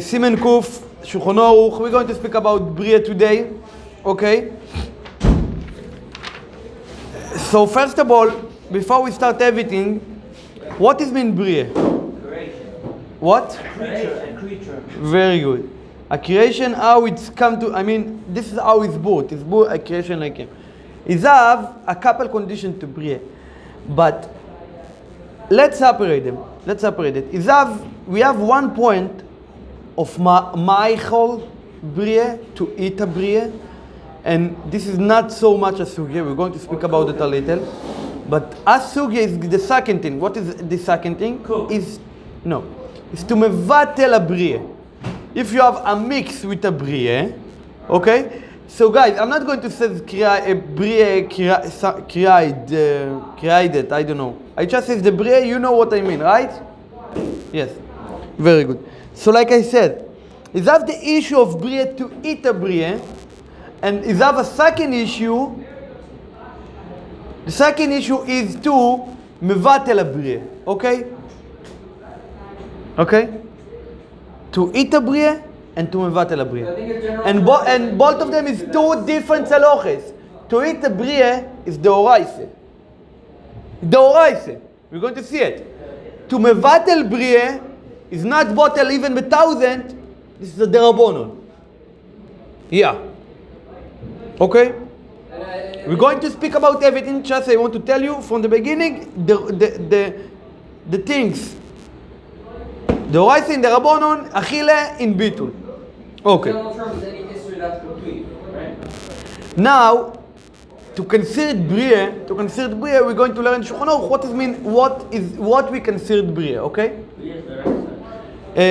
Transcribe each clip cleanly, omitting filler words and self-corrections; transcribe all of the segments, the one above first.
סימן קוף, שולחן ערוך. We're going to speak about Bria today, okay? So first of all, before we start everything, what is mean Bria? Creation. What? A creature. Very good. A creation, how it's come to, I mean, this is how it's brought. It's brought a creation like him. Is have a couple conditions to Bria, but let's separate them. Let's separate it. We have one point of Ma'achol Bria, to eat a Bria, and this is not so much a sugya. We're going to speak about it a little, but a sugya is the second thing. What is the second thing? Cook. Is to mevatel a Bria. If you have a mix with a Bria, okay. So guys, I'm not going to say Bria created, I don't know. I just say the Bria, you know what I mean, right? Yes. Very good. So like I said, is that the issue of Bria to eat a Bria, and is that a second issue? The second issue is to mevatel a Bria, okay? Okay? To eat a Bria and to mevatel a Bria. And both of them is two different halakhos. To eat a Bria is deoraisa. Deoraisa. We're going to see it. To mevatel Bria is not bottle even by 1,000. This is a derabonon. Yeah. Okay? We're going to speak about everything. Just I want to tell you from the beginning the things. Deoraisa in derabonon, achile in bitul. Okay. In general terms, any history that's complete, right? Now, to consider Bria, we're going to learn Shulchan Aruch what we consider Bria, okay?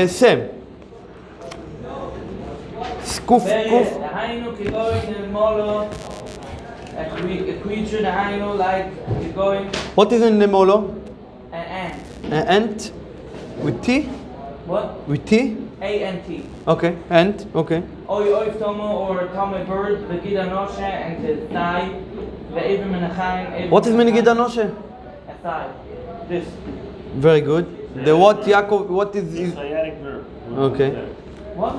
Sam. Kuf. A creature, like going. What is in Nemolo? An ant. An ant with T? What? With T? A-N-T. Okay, ant, okay. Oif tomo or tomo bird, the gida noshe and the thigh, the even menachayim. What is Menigid Anoshe? A thigh. This. Very good. The what Yaakov, what is Sciatic nerve. okay. What?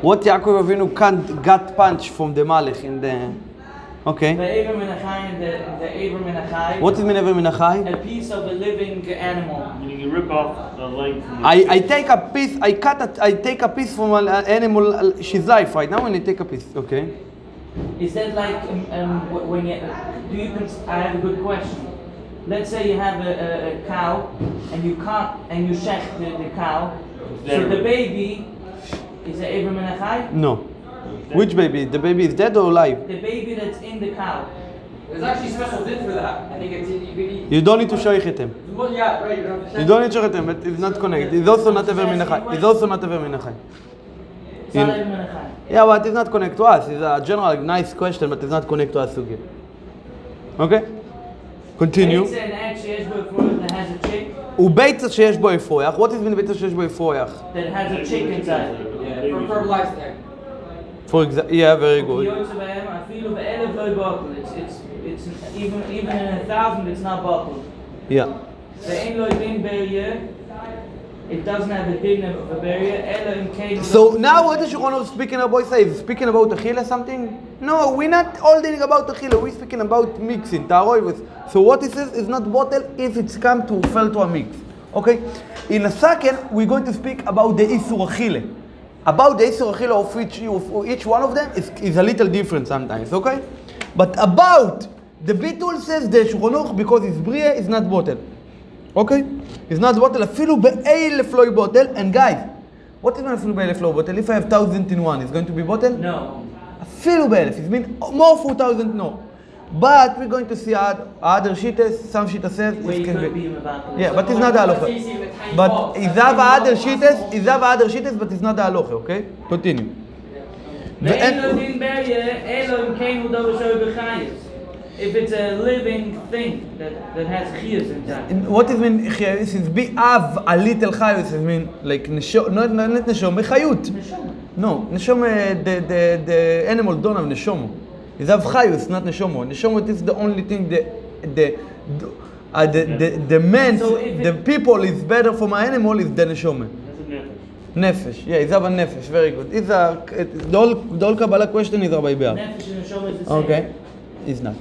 What Yaakov Avinu can't gut punch from the Malach in the okay. The even menachayim, the even menachayim. What is Menever Menachai? A piece of a living animal. Meaning you rip off the leg from the I take a piece. I take a piece from an animal. She's life right now, and I take a piece. Okay. Is that like when you I have a good question. Let's say you have a cow and you shech the cow. So the baby is a Ever Menachai? No. Which baby? The baby is dead or alive? The baby that's in the cow. There's actually special din for that. I think it's you can eat. You don't need to shaykh him. Well, yeah, right. You don't have to. You don't need to shaykh him, but it's not connected. It's also not Ever Menachai. It's also not Ever Menachai. It's not Ever Menachai. Yeah, but it's not connected to us. It's a general nice question, but it's not connected to us again. Okay? Continue. It's an egg sheyesh that has a chick. וביצה שיש בו אפרויח. What is mean ביצה שיש בו אפרויח? That has a chick inside. Yeah, for fertilized egg. For example, yeah, very good. It's even in 1,000 it's not bottled. Yeah. It doesn't have a din of a barrier. So now what is Shulchan Aruch speaking about? Is speaking about Achille something? No, we're not holding about Achille. We're speaking about mixing, Ta'arovat. So what it says is not bottle if it's come to fell to a mix. Okay? In a second, we're going to speak about the Isur Achille. About the Isur Achille of each one of them is a little different sometimes, okay? But about the Bitul says the Shulchan Aruch because it's Bria is not bottle. Okay? It's not bottle. Afilu be'elef loy bottle. And guys, what is afilu be'elef loy bottle? If I have 1,000 in one, it's going to be bottle? No. Afilu be'elef. It means more 4,000, no. But we're going to see other shitas. Some shita says it can be. Yeah, but it's not the halacha. But is have other shitas, but it's not the halacha. Okay? Continue. If it's a living thing that has chiyus inside. What is mean chiyus? It's be av a little chiyus. It mean like neshom, not neshom, chayut. No, neshom. The animal don't have neshom. It's have chayus, not neshomo. Neshomo is the only thing the the man, so the people is better for my animal is the neshama. Nefesh. Yeah, Izav and Nefesh. Very good. It's a, the whole Kabbalah question is Rabbi Be'er. Nefesh and Neshama is the same. Okay. It's not.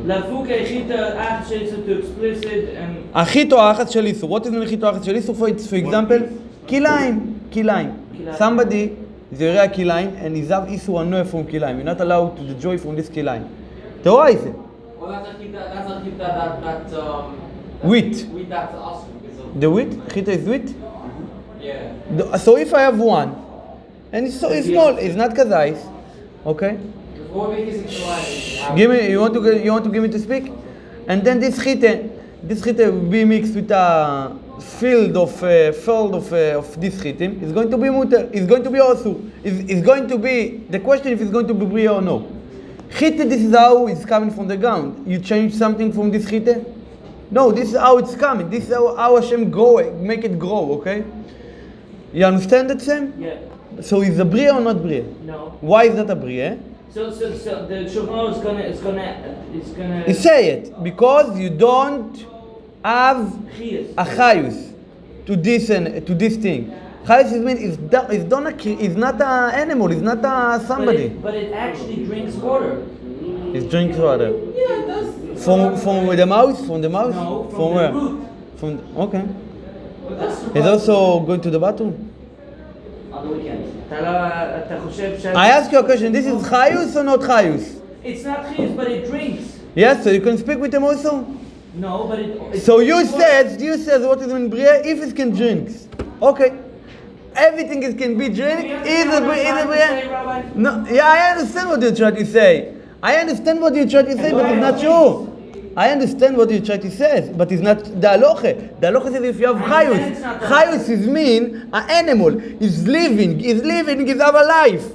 Lafuke Echita Ach Sheisa to explicit and... Achito Achat Shel Isur. What is an Achito Achat Shel Isur? For example, Kilaim. Somebody is a Kilaim and Izav Isur Anoeh from Kilaim. You're not allowed to enjoy from this Kilaim. Torah is it? Well, that's a keep that Wheat. wheat that's awesome. The wheat? Chita is wheat? Yeah. So if I have one, and it's small, it's not kazais, okay? What make is it? Give me. You want to give me to speak, and then this chita will be mixed with a field of this chitim. It's going to be muter. It's going to be also. It's going to be the question if it's going to be bria or no. Chita, this is how it's coming from the ground. You change something from this chita? No, this is how it's coming. This is how Hashem make it grow. Okay? You understand that, Sam? Yeah. So is a bria or not bria? No. Why is that a bria? So the Shulchan Aruch is gonna. You say it because you don't have Chiyas. a chayus to this thing. Chayus is not an animal. It's not a somebody. But it actually drinks water. It drinks water. Yeah, it does. From the mouth? From the mouth? No, from From the where? root. Okay. But that's It's also going to the bathroom. on the weekend. אתה חושב ש... I ask you a question. This is chayus or not chayus? It's not chiyus, but it drinks. Yes. So you can speak with him also. No, but it. So you said what is in bria if it can drink. Okay. Everything it can be drink. Either bria. No. Yeah, I understand what you're trying to say. I understand what you're trying to say, but it's not true. I understand what you're trying to say, but it's not the halacha. The halacha says if you have chayus. Chayus is mean an animal. Is living, is have a life.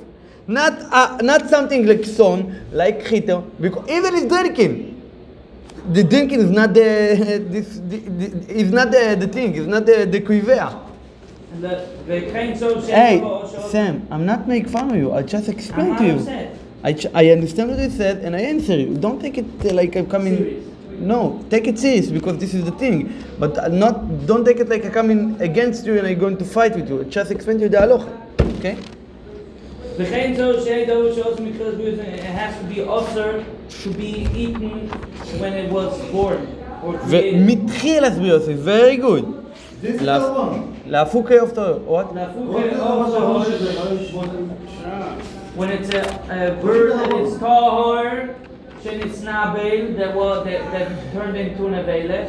Not something like son, like chita, because even is drinking. The drinking is not is not the thing, it's not the kuivea. Hey, Sam, I'm not making fun of you. I just explain to you. I understand what you said and I answer you. Don't take it like I'm coming. Serious. No, take it serious because this is the thing. But don't take it like I'm coming against you and I'm going to fight with you. Just explain to you the halacha. Okay? It has to be usher to be eaten when it was born. Or created. מתחיל להסביר אותי. Very good. This is the one. להפוקי of the what? When it's a bird that is tahor, it's nabel that turned into an avele.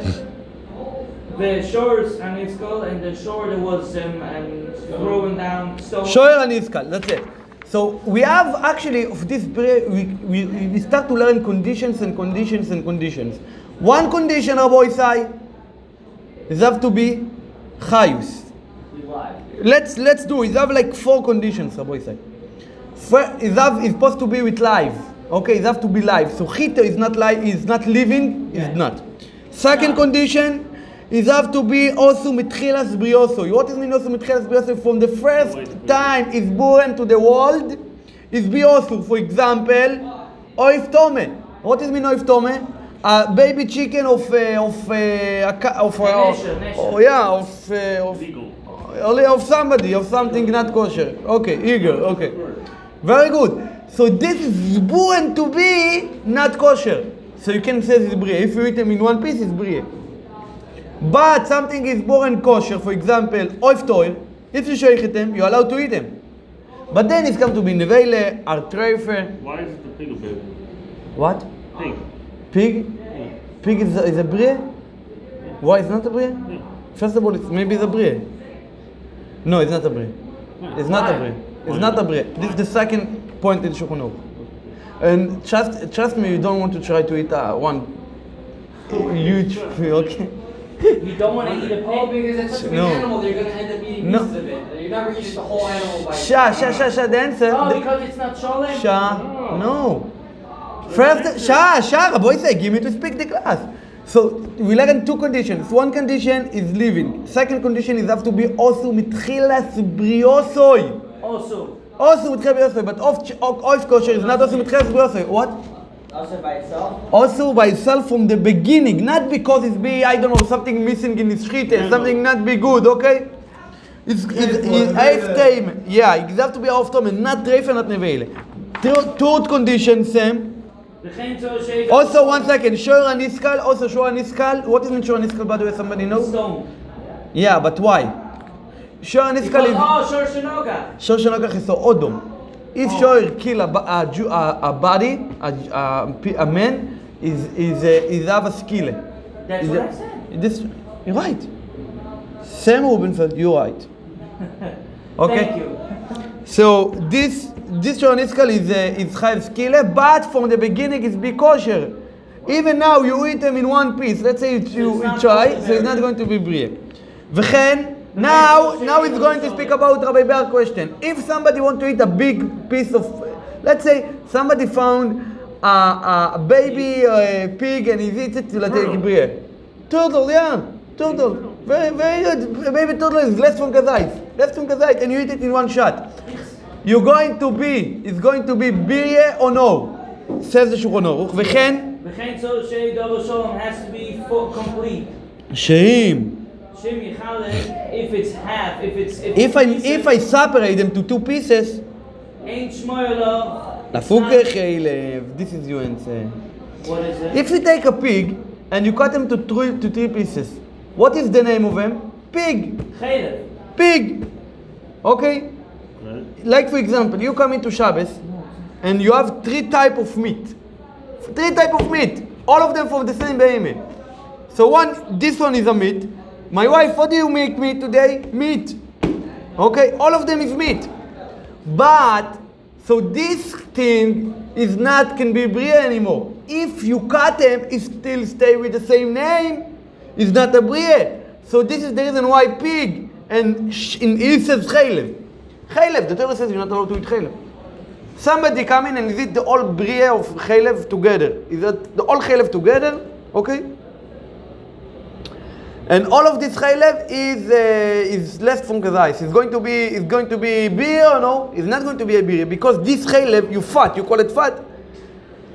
The shores and it's called, and the shore that was throwing down stones. Shoyer and Iskal, that's it. So we have actually of this we start to learn conditions and conditions and conditions. One condition, Rabbi Isai, is have to be chayus. Let's do. Is have like 4 conditions, Rabbi Isai. Izav is supposed to be with life. Okay, it have to be live. So chita is not live, is not living, is not. Second condition is have to be also mitchilas brioso. What is mean also mitchilas brioso? From the first time is born to the world, is brioso. For example, oif tome. What is mean oif tome? A baby chicken of somebody, of something not kosher. Okay, eager. Okay. Very good. So this is born to be not kosher. So you can say it's bria. If you eat them in one piece, it's bria. But something is born kosher, for example, oif toil. If you shake them, you're allowed to eat them. But then it's come to be nevele, artreifer. Why is it the pig a baby? What? Pig. Pig? Pig is a bria? Why it's not a bria? Yeah. First of all, maybe it's a bria. No, it's not a bria. It's not a bria. It's not a bria. This is the second point in Shulchan Aruch. And trust me, you don't want to try to eat one huge pig, okay? You don't want to eat a Oh, pig. because it's such a big No. animal, you're going to end up eating No. pieces of it. You're never eating the whole animal by Sha, the answer. Oh, because it's not sholem? No. First, boy say, give me to speak the class. So we learn 2 conditions. One condition is living. Second condition is have to be also mitchilas briosoi. Also. Also mitchilas briosoi, but oif kosher is not also mitchilas briosoi. What? Also by itself? Also by itself from the beginning, not because it's be, I don't know, something missing in his shchita, something not be good, okay? Time. Yeah, it have to be off time and not treif and not nevele. Third condition, Sam. Also, 1 second. Shor aniskal. Also, shor aniskal. What is shor aniskal? By the way, somebody knows? Stone. Yeah, but why? Shor aniskal is. Oh, shor shenogach. Shor shenogach is so odom. If shor kill a body, a man is have a skill. That's what I said. This, you're right. Sam Rubenfeld, you're right. Okay. Thank you. So this shor aniskal is chayav skile, but from the beginning it's be kosher. Even now you eat them in one piece. Let's say you try, so it's not going to be brie. V'chen, now it's going to speak about Rabbi Bear question. If somebody want to eat a big piece of, let's say somebody found a baby pig and he eats it to take brie. Turtle, yeah, turtle. Very, very good. A baby turtle is less from kazait, and you eat it in one shot. It's going to be birye or no? Says the Shulchan Aruch. V'chen so shei double shalom has to be full, complete. sheim. Shem yichalek, if it's half, If I separate them to 2 pieces, ain't shmoyelov. lafuke chaylev. This is your answer. What is it? If you take a pig and you cut them to 3 pieces, what is the name of them? Pig. Chaylev. Pig. Okay. Right. Like for example, you come into Shabbos and you have 3 types of meat. 3 types of meat. All of them from the same behemoth. So this one is a meat. My wife, what do you make meat today? Meat. Okay, all of them is meat. But, so this thing can be brie anymore. If you cut them, it still stay with the same name. It's not a brie. So this is the reason why pig and it says chaylev. Chaylev, the Torah says you're not allowed to eat chaylev. Somebody come in and eat the all brie of chaylev together. Is that the all chaylev together? Okay. And all of this chaylev is less from kazais. It's going to be beer or no? It's not going to be a beer because this chaylev you call it fat.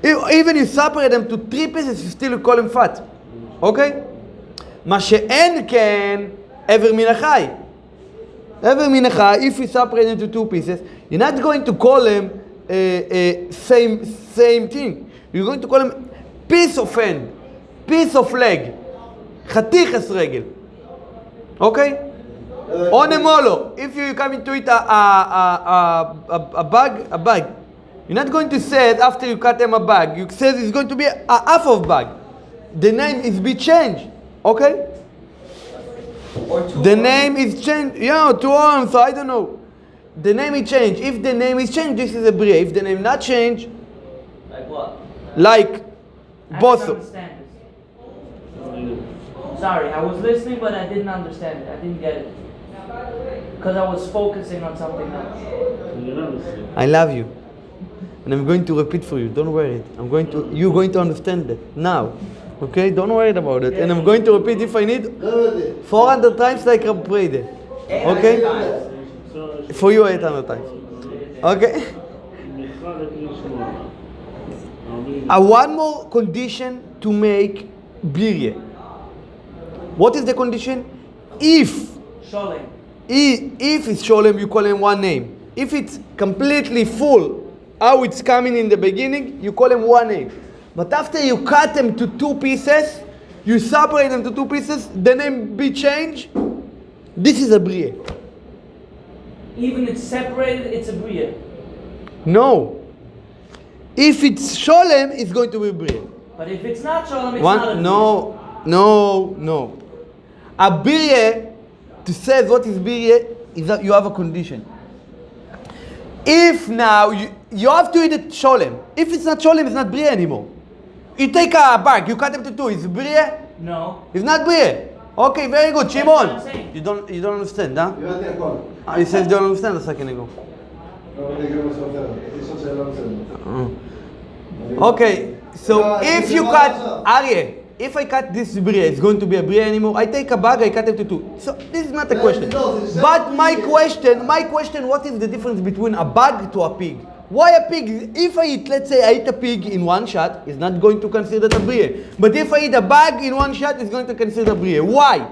Even you separate them to 3 pieces, you still call them fat. Okay? מה שאין כן, עבר מן החי. עבר מן החי, if you separate them to 2 pieces, you're not going to call them same thing. You're going to call them piece of hand, piece of leg, חתיכס רגל. Okay? On a molo, if you come into it a bag, you're not going to say it after you cut them a bag. You say it's going to be a half of bag. The name is be changed. Okay? The name is changed. Yeah, 2 arms, I don't know. The name is changed. If the name is changed, this is a brie. If the name not changed, Like what? like I bosso. didn't understand this. Sorry, I was listening, but I didn't understand it. I didn't get it. Because I was focusing on something else. I love you. And I'm going to repeat for you. Don't worry. You're going to understand that now. Okay? Don't worry about it. And I'm going to repeat if I need 400 times like Rabbi Brede. Okay? For you 800 times. Okay? One more condition to make birye. What is the condition? If Sholem. If it's sholem, you call him one name. If it's completely full, how it's coming in the beginning, you call him one name. But after you cut them to 2 pieces, you separate them to 2 pieces, the name be changed. This is a brie. Even it's separated, it's a bria. No. If it's sholem, it's going to be brie. But if it's not sholem, it's not a bria. No. A brie, to say what is brie, is that you have a condition. If now you have to eat it sholem. If it's not sholem, it's not brie anymore. You take a bag, you cut them to 2. Is it brie? No. It's not brie. Okay, very good. That's Shimon. what I'm saying. You don't understand, huh? הבנתי הכל. He says you don't understand a second ago. לא הבנתי גם משהו אחר. יש עוד שאלה בסדר. Okay, so if you cut, Aryeh, if I cut this brie, it's going to be a brie anymore. I take a bag, I cut it to 2. So this is not a question. But my question, what is the difference between a bag to a pig? Why a pig? If I eat, let's say I eat a pig in one shot, it's not going to consider that a brie. But if I eat a bag in one shot, it's going to consider brie. Why?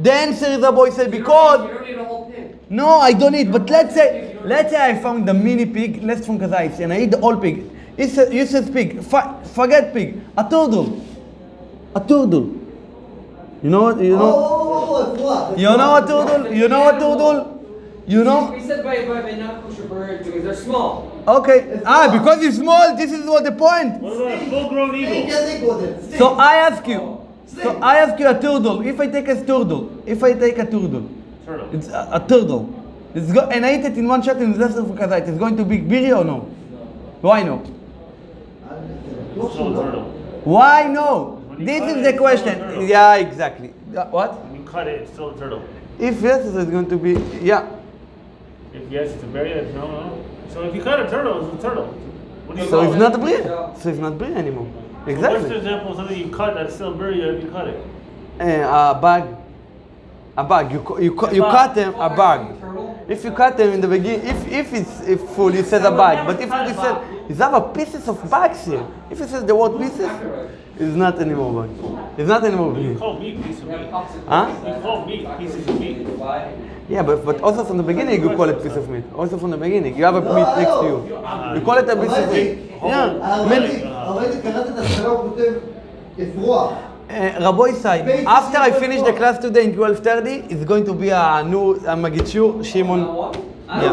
The answer is Rabbi Yisai because... You don't need a whole pig. No, I don't need. But let's say I found the mini pig, let's from Kazais, and I eat the whole pig. You said pig. Forget pig. A turtle. A turtle. You know what? You know? You know a turtle? You know a turtle? You know? We said by not kosher birds because they're small. Okay. Because it's small. This is what the point. What about a full-grown eagle? So I ask you a turtle. If I take a turtle, Turtle. it's a turtle. And I eat it in one shot and it's less of a kazait. It's going to be birya or no? Why no? It's still a turtle. Why no? When you This cut is it, the it's question. still a turtle. Yeah, exactly. What? When you cut it, it's still a turtle. If yes, it's going to be yeah. If yes, it's a berry. If no. So if you cut a turtle, it's a turtle. What do you So call it's it? not birya. So it's not birya anymore. So what's the Exactly. example of something you cut that's still berry if you cut it? A bag. A bag. You cut them a bag. If you cut them in the beginning, if it's full, you said a bag. But if you said, is that a pieces of bags here? If it says the word pieces, it's not anymore bag. It's not anymore You bag. call meat piece of meat. Huh? You call meat pieces of meat. Yeah, but also from the beginning you call it piece of meat. Also from the beginning, you have a meat next to you. You call it a piece of meat. Yeah. Many. Rabbi Isai, after I finish the class today in 12:30, it's going to be a new Magitshu Shimon. Yeah.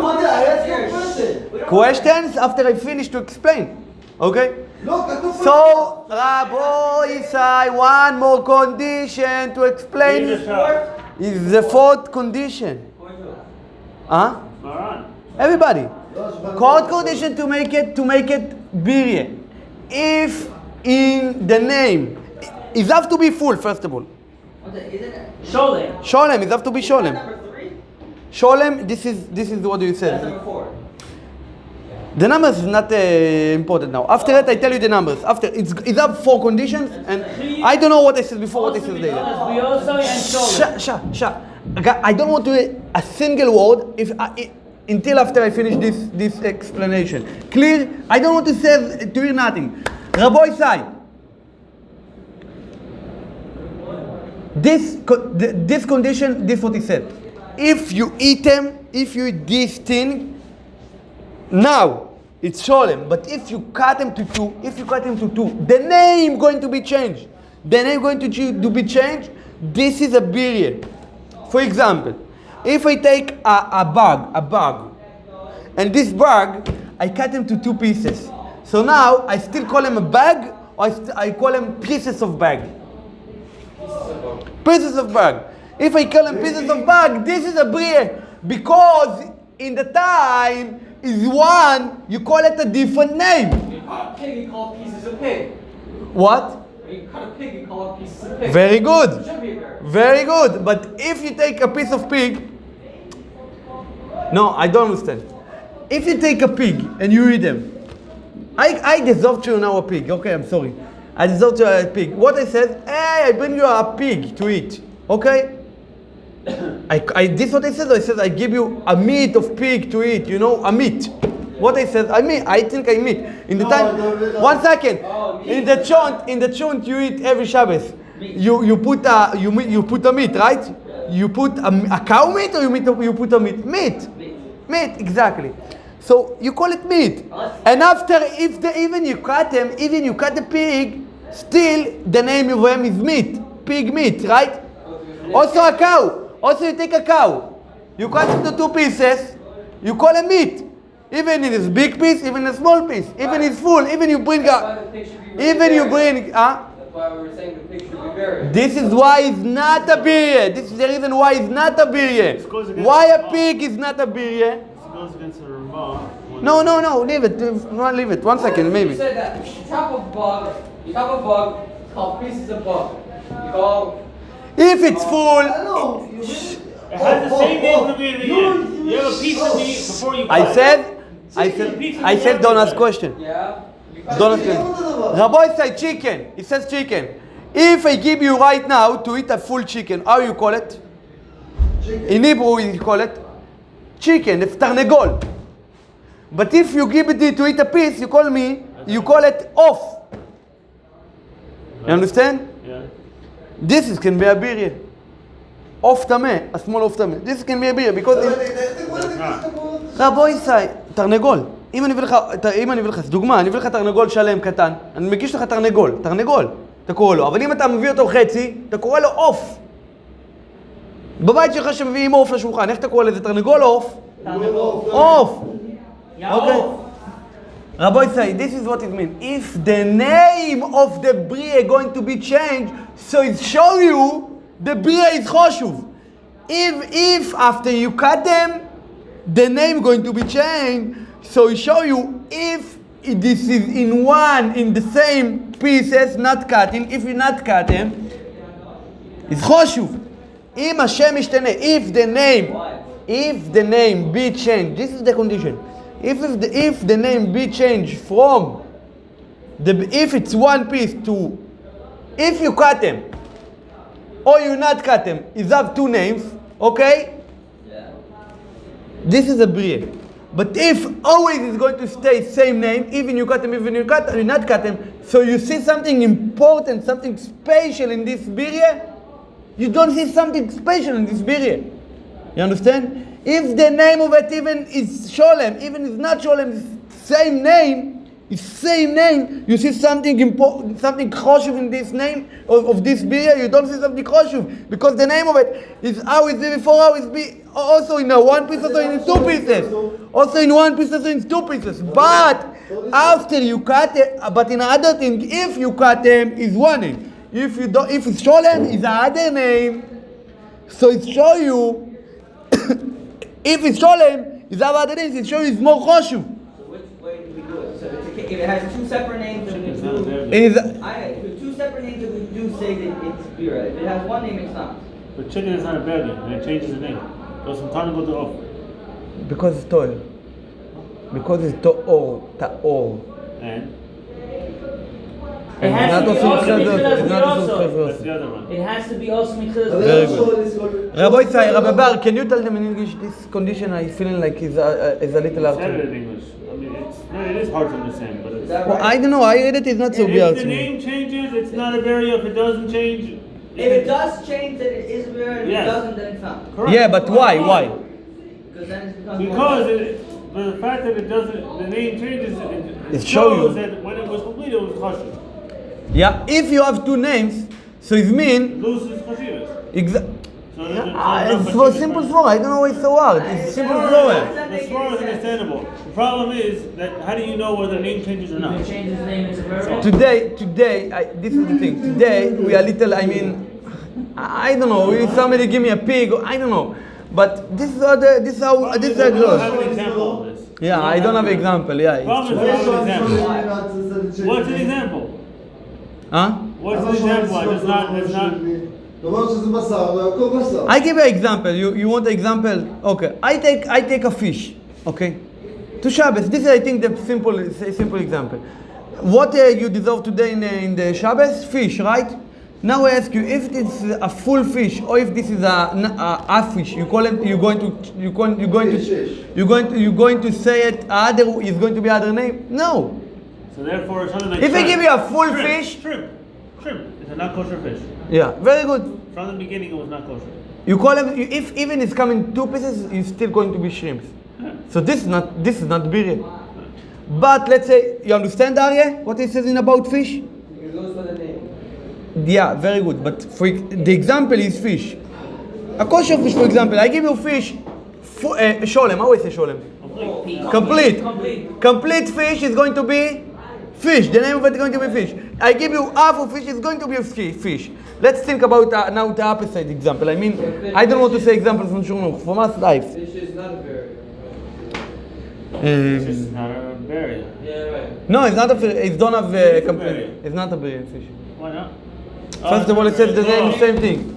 Questions after I finish to explain. Okay? So, Rabbi Isai, one more condition to explain is the fourth condition. Huh? Maran. Everybody. Fourth condition to make it birye. If in the name, it have to be full first of all. Sholem. Sholem, it have to be Sholem. Number 3? Sholem, this is what you That's said. number 4. The numbers is not important now. After that, I tell you the numbers. After it's have 4 conditions, and I don't know what I said before, what I said later. We also and Sholem. Sha. I don't want to hear a single word until after I finish this explanation. Clear? I don't want to hear nothing. Rabbi Isai, this condition, this is what he said. If you eat this thing, now it's Sholem. But if you cut them to two, the name going to be changed. The name going to be changed. This is a birye. For example, if I take a bag, and this bag, I cut them to 2 pieces. So now I still call them a bag, or I call them pieces of bag. Pieces of bag. If I call them pieces of bag, this is a birye, because in the time is one, you call it a different name. You cut a pig, you call it pieces of pig. What? You cut a pig, you call it pieces of pig. Very good. It should be there. Very good. But if you take a piece of pig, no, I don't understand. If you take a pig and you eat them, I deserve to now a pig. Okay, I'm sorry. I deserve to a pig. What I said, hey, I bring you a pig to eat. Okay? This is what I said. I said I give you a meat of pig to eat. You know, a meat. What I said, I think I meat. In the time, 1 second. In the chont you eat every Shabbos. You put a meat, right? You put a cow meat, or you put a meat? Meat, exactly. So you call it meat. And after, even you cut the pig, still the name of them is meat, pig meat, right? Also a cow. Also you take a cow, you cut it to 2 pieces, you call it meat. Even in this big piece, even in a small piece, even it's full, even you bring That's why the pig should be buried. That's why we were saying the pig should be buried. This is why it's not a birye. This is the reason why it's not a birye. Why a pig is not a birye? This goes against the Ramah. No, leave it. No, leave it. 1 second, You maybe. said that you chop a bug, it's called pieces of bug. You call If it's full, It has the same name to be in the end. You have a piece of meat before you cut I it. said, don't ask question. yeah. You cut Don't a ask pig. question. Rabbi said chicken. It says chicken. If I give you right now to eat a full chicken, how you call it? In Hebrew, you call it chicken. It's tarnegol. But if you give it to eat a piece, you call it off. You understand? Yeah. This can be a birye. עוף טמא, השמאל עוף טמא. This can be a beer, because... רבו ישראל, תרנגול. אם אני אביא לך, דוגמה, אני אביא לך תרנגול שלם קטן, אני מגיש לך תרנגול, אתה קורא לו, אבל אם אתה מביא אותו חצי, אתה קורא לו עוף. בבית שלך שמביאים עוף לשולחן, איך אתה קורא לזה, תרנגול או עוף? עוף. אוקיי. רבו ישראל, this is what it means. If the name of the bria going to be changed, so it show you the bria is חשוב. If after you cut them, the name going to be changed, so it show you if this is in the same pieces, not cutting. If you not cut them, it's חשוב. אם השם משתנה, if the name be changed, this is the condition. If the name be changed from if it's one piece to if you cut them or you not cut them, is have two names, okay? Yeah. This is a bria. But if always is going to stay same name, even you cut them, even you not cut them, so you see something important, something special in this bria, you don't see something special in this bria. You understand? If the name of it even is Sholem, even if it's not Sholem, same name, you see something important, something choshev in this name of this beer, you don't see something choshev, because the name of it is how is before, how is be also in one piece, also in two pieces, also in one piece, also in two pieces. But after you cut it, but in other thing, if you cut them, is one name. If it's Sholem, is another name. So it show you. If it's Sholem, it's other names, it shows it's more choshev. So which way do we do it? So if it has two separate names, then we do... If it's two separate names, then we do say that it's bira. If it has one name, it's not. But chicken is not a burger, and it changes the name. Goes from Tarnagot to off. Because it's toil. Because it's ta'or. And? It has to be also mitzvah. That's the other one. It has to be also mitzvah. Very good. Rabbi Isai, Rabbi Bar, can you tell them in English this condition I feeling like is a little hard Said it to... in English. I mean, it is hard to understand, but it's... Well, I don't know, I read it, it's not so If hard the to me. name changes, it's not a burial. If it doesn't change... If it does change, then it is a bira. If it Yes. doesn't, then it's not. Correct. Yeah, but why? Because then it becomes Because the fact that it doesn't, the name changes, it show you. shows that when it was complete, it was chashiv. Yeah, if you have two names, so it means... Loses chashivas. It's for simple flow. I don't know why it's so hard. It's simple flow. The swirl is understandable. The problem is that how do you know whether the name changes or not? If it changes the name, it's a verb. Today, this is the thing. Today, we are little, I don't know. If somebody give me a pig, I don't know. But this is I don't close. have an example of this. Yeah, I don't have an example. Yeah. Problem is, I have an example. What's an example? Huh? What's an example? It's not. I give you an example. You want an example? Okay. I take a fish. Okay. To Shabbos. This is, I think, the simple example. What you deserve today in the Shabbos? Fish, right? Now I ask you, if it's a full fish or if this is a half fish, you call it. You're going to say it. Other is going to be other name? No. So therefore, something like If I give you a full shrimp, fish, shrimp. It's a not kosher fish. yeah, very good. From the beginning, it was not kosher. You call them. If even it's coming two pieces, it's still going to be shrimps. Yeah. So this is not birya. But let's say you understand, Aryeh, what it says in about fish. It goes by the name. Yeah, very good. But for the example is fish. A kosher fish, for example, I give you fish. Sholem. How is it sholem? Complete fish is going to be fish. The name of it is going to be fish. I give you half of fish, it's going to be a fish. Let's think about now the opposite example. I mean, I don't want to say examples from Shulchan from us life. Fish is not a burial. It's just not a burial. Yeah, right. No, it's not a fish. It don't have It's a complete. berry. It's not a berry fish. Why not? First of all, it says the name same thing.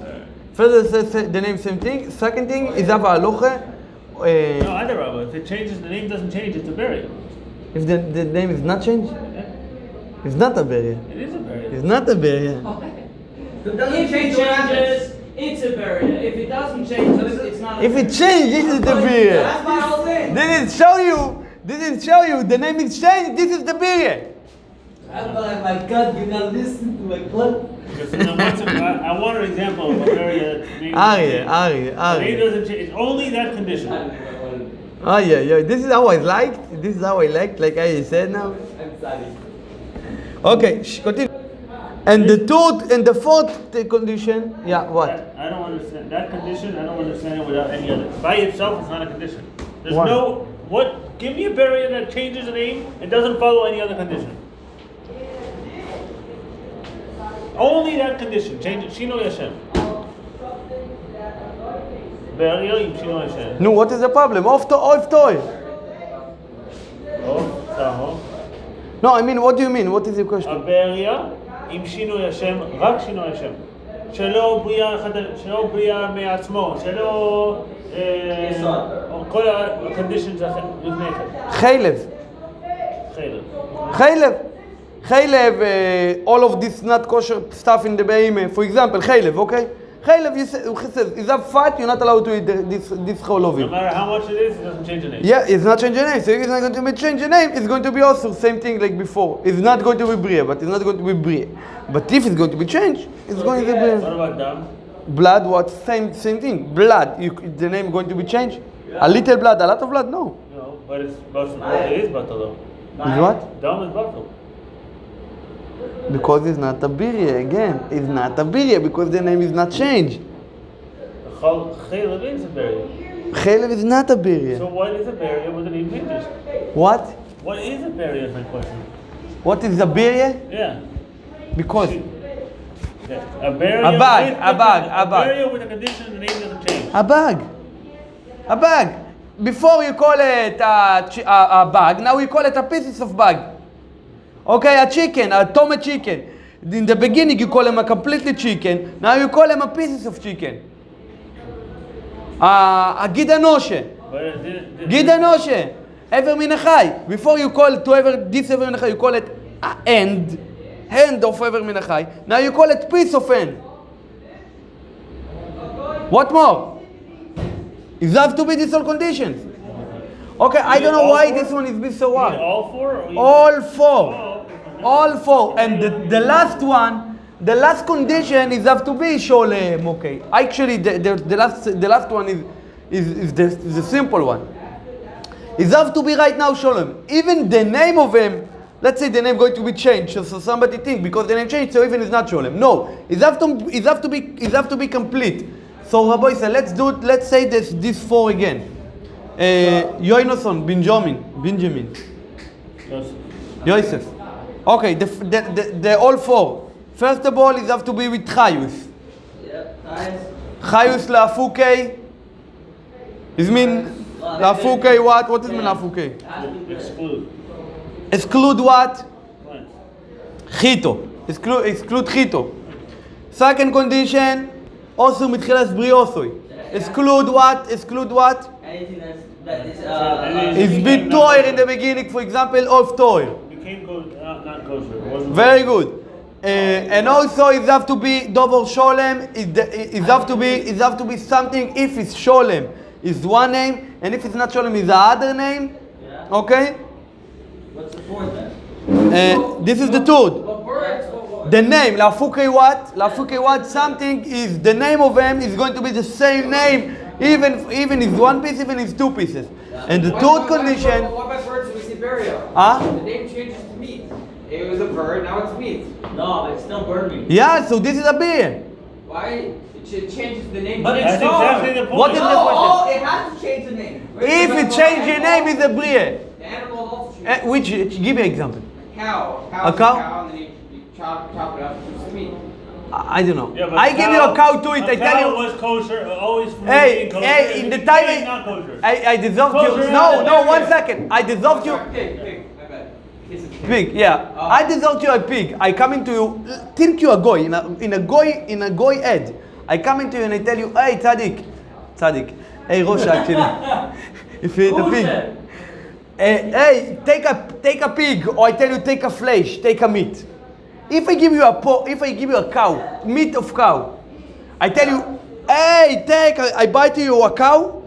First, it says the name same thing. Second thing is have a halacha. No, either Rabbi. If it changes, the name doesn't change, it's a burial. If the name is not changed, Yeah. it's not a berry. It is a burial. It's not a berry. If it doesn't If it change, what happens? changes, it's a burial. If it doesn't change, it's not a If burial. it changes, this is the berry. That's my whole thing. Didn't show you. The name is changed. This is the berry. I'm like, my God, you're not listening to my club. So then I want an example of a barrier that name name doesn't change. It's only that condition. Yeah. This is how I liked. This is how I liked, like I said now. Okay, continue. And the third and the fourth condition, yeah, what? I don't understand that condition. I don't understand it without any other. By itself, it's not a condition. There's Why? no what. Give me a barrier that changes the name and doesn't follow any other condition. Only that condition. Change it. Shino Yashem. Barrier im Shino Yashem. No, what is the problem? Off toy. Oh, Taho. No, I mean, what do you mean? What is your A question? barrier עם שינוי השם, רק שינוי השם. שלא בריאה מעצמו, שלא כל ה-conditions לפני כן. חלב, all of this not kosher stuff in the behemoth. For example, חלב, okay? חלב, he says, is that fat? You're not allowed to eat this whole of it. No matter how much it is, it doesn't change the name. Yeah, it's not changing the name. So if it's not going to be change the name, it's going to be also same thing like before. It's not going to be bria, but it's not going to be bria. But if it's going to be changed, it's going to be bria. What about dam? Blood, what? Same thing. Blood, the name going to be changed? A little blood, a lot of blood? No. No, but it's batal. It is batal though. Is what? Dam is batal. Because it's not a birya, again. It's not a birya because the name is not changed. Chaylev is a barrier. Chaylev is not a birya. So what is a barrier with the name changes? What? What is a barrier is my question. What is a birya? Yeah. Because A barrier. A bag. Barrier with a condition the name doesn't change. a bag. Before you call it a bag, now we call it a pieces of bag. Okay, a chicken, a tomato chicken. In the beginning you call him a completely chicken. Now you call him a pieces of chicken. A gidanoshe. Gidanoshe. Ever min achai. Before you call to ever this ever min achai, you call it a hand of ever min achai. Now you call it piece of hand. What more? It have to be these all conditions. Okay, I don't know why this one is being so hard. All four? Or All four. Oh, okay. All four. And the last one, the last condition is have to be sholem. Okay. Actually, the last one is the simple one. It have to be right now sholem. Even the name of him, let's say the name going to be changed, so somebody think because the name changed, so even it's not sholem. No, it have to be complete. So Rabbi said, let's say this four again. Yoinoson, Benjamin, Yosef. Okay, the all four. First of all, it have to be with Chayus. Chayus la'afukei. It mean la'afukei what? What does mean la'afukei? Exclude what? Chito. Exclude chito. Second condition, also mitchilas briosoi. Exclude what? Anything that is It's bit toir in the beginning, for example, of toir. Became not kosher. Very good. And also it have to be dover sholem. It have to be something. If it's sholem, is one name, and if it's not sholem, is the other name. Yeah. Okay. What's the fourth then? This is the third. The name, la'afukei what? Something is the name of them is going to be the same name, even if one piece, even if two pieces. And the third condition. What about birds we see burial? Huh? The name changes to meat. It was a bird, now it's meat. No, but it's still bird meat. Yeah, so this is a beer. Why? It changes the name. But to it's That's meat. exactly the point. What is the question? It has to change the name. If it change your name, it's a brie. The animal also changes. Which? Give me an example. Cow. A cow? And then you chop it up and it's meat. I don't know. Yeah, but I give you a cow to it. I tell you. was kosher, always from Hey, being kosher. hey! In the It's time not kosher. I dissolved Kosher you. is No, not 1 second. I dissolved you. Pig. My bad. This is pig. Pig, yeah. I dissolved you a pig. I come into you. Think you a goy in a goy head. I come into you and I tell you, hey, tzaddik. Hey, Rosh, actually, if you eat a pig. Hey, take a pig, or I tell you take a flesh, take a meat. If I give you a cow, meat of cow, I tell you, hey, I buy to you a cow,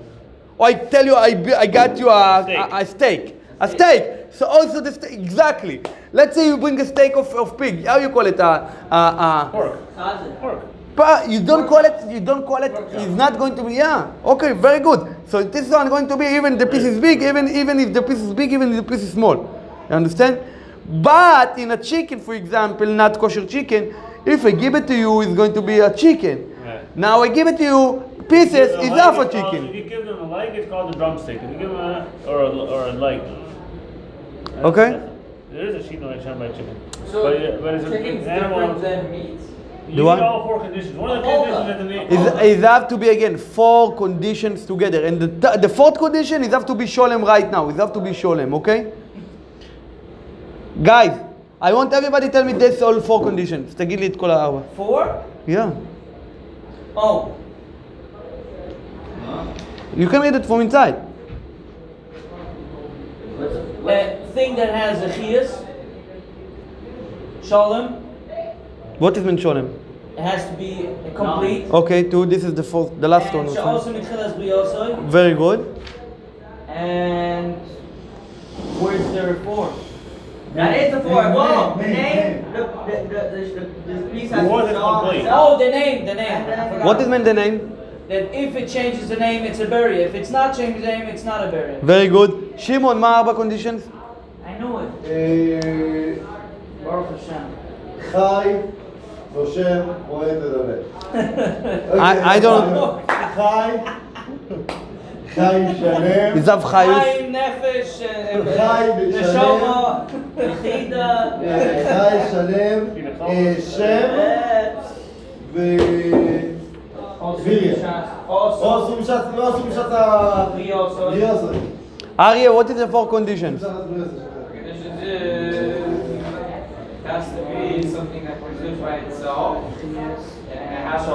or I tell you I got you a steak. A steak. So also the steak, exactly. Let's say you bring a steak of pig. How you call it? Pork. Pork. But you don't call it. It's not going to be. Yeah. Okay. Very good. So this one going to be even the piece is big, even if the piece is big, even if the piece is small. You understand? But in a chicken, for example, not kosher chicken, if I give it to you, it's going to be a chicken. Right. Now I give it to you pieces. It's half a chicken. If you give them a leg, it's called a drumstick. If you give them or a leg. Okay. There is a sheep on Shanghai chicken. So but it's chicken's an animal. different than meat. You The need one? all 4 conditions. One of the conditions that the meat. It have to be again 4 conditions together, and the 4th condition is have to be sholem right now. It have to be sholem, okay? Guys, I want everybody tell me this all 4 conditions. תגיד לי את כל 4. 4? Yeah. Oh. You can read it from inside. A thing that has a chias, shalom, What is min sholem? it has to be complete. Okay, 2. This is the last one. And she'also mitchilas briosoi. Very good. And where's the 4? That is the 4. Whoa! The name, the piece has More to than be all complete. Oh, the name. I forgot. What is mean the name? That if it changes the name, it's a burial. If it's not changing the name, it's not a burial. Very good. Shimon, מה 4 conditions? I know it. Baruch Hashem. חי, נושם, רואה תדבר. I don't know. חי שלם. Is have chayus? Chaim, nefesh, חי neshama, yechida. חי שלם, שם עושים שעת בריאוסוי. Aryeh, what is the 4 conditions? Conditions has to be something that produces by itself, and it has to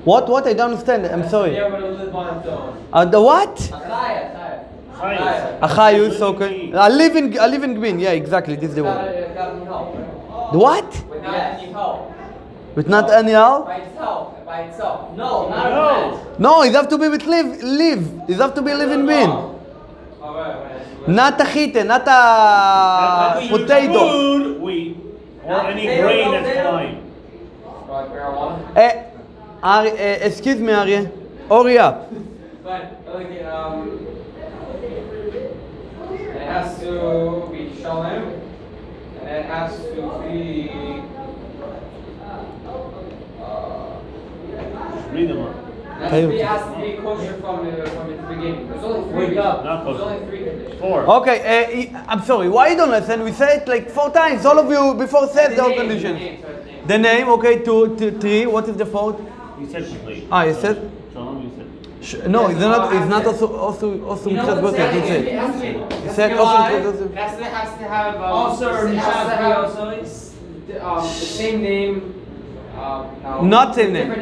What? I don't understand. I'm be sorry. able to live on its own. The what? Chaya. A chayus, okay. A living being. Yeah, exactly. This is the one. Gotta need help. The what? Without any help. With not any help? By itself. No, not a No. plant. No, it have to be with live. It have to be a living being. Alright. Not a chite, not a potato. Food, wheat, or any grain that's flying. Like marijuana. Excuse me, Aryeh. Hurry up. But okay, it has to be shalom, and it has to be Read them up. it has to be kosher from its beginning. There's only 3. Wake up. Not There's kosher. only 3 conditions. 4. Okay, I'm sorry. Why you don't listen? We say it like 4 times. All of you before said the whole conditions. The name, okay, 2, 3. What is the 4th? You said complete. You said? Shalom, you said. No, it's not also You know Mitzvot what Boter. I'm That's saying? it. It has to be. He said also Mitzvot Boter. It has to have Also, it has to Rishad have briosoi. the same name. No. Not same name. Different